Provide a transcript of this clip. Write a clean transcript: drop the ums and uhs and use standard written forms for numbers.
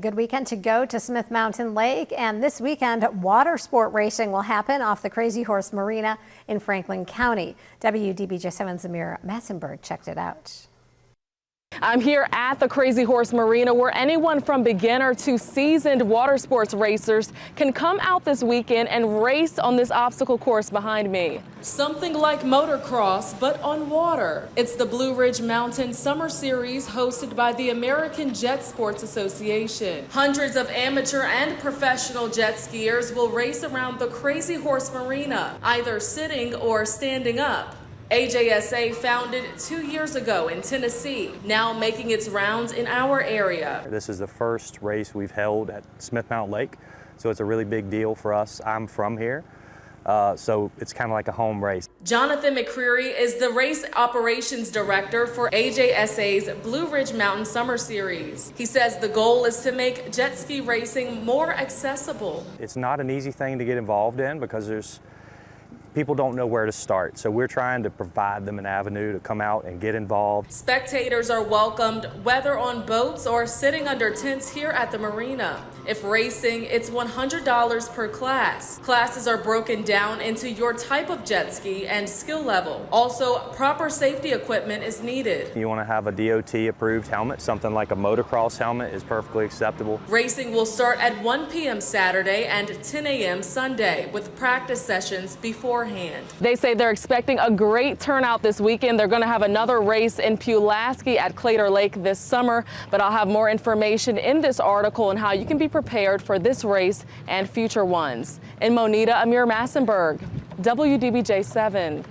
Good weekend to go to Smith Mountain Lake, and this weekend water sport racing will happen off the Crazy Horse Marina in Franklin County. WDBJ7's Amir Massenberg checked it out. I'm here at the Crazy Horse Marina, where anyone from beginner to seasoned water sports racers can come out this weekend and race on this obstacle course behind me. Something like motocross, but on water. It's the Blue Ridge Mountain Summer Series hosted by the American Jet Sports Association. Hundreds of amateur and professional jet skiers will race around the Crazy Horse Marina, either sitting or standing up. AJSA founded 2 years ago in Tennessee, now making its rounds in our area. This is the first race we've held at Smith Mountain Lake, so it's a really big deal for us. I'm from here, so it's kind of like a home race. Jonathan McCreary is the race operations director for AJSA's Blue Ridge Mountain Summer Series. He says the goal is to make jet ski racing more accessible. It's not an easy thing to get involved in because people don't know where to start, so we're trying to provide them an avenue to come out and get involved. Spectators are welcomed, whether on boats or sitting under tents here at the marina. If racing, it's $100 per class. Classes are broken down into your type of jet ski and skill level. Also, proper safety equipment is needed. You want to have a DOT-approved helmet. Something like a motocross helmet is perfectly acceptable. Racing will start at 1 p.m. Saturday and 10 a.m. Sunday, with practice sessions beforehand. They say they're expecting a great turnout this weekend. They're going to have another race in Pulaski at Claytor Lake this summer, but I'll have more information in this article on how you can be prepared for this race and future ones. In Moneta, Amir Massenberg, WDBJ7.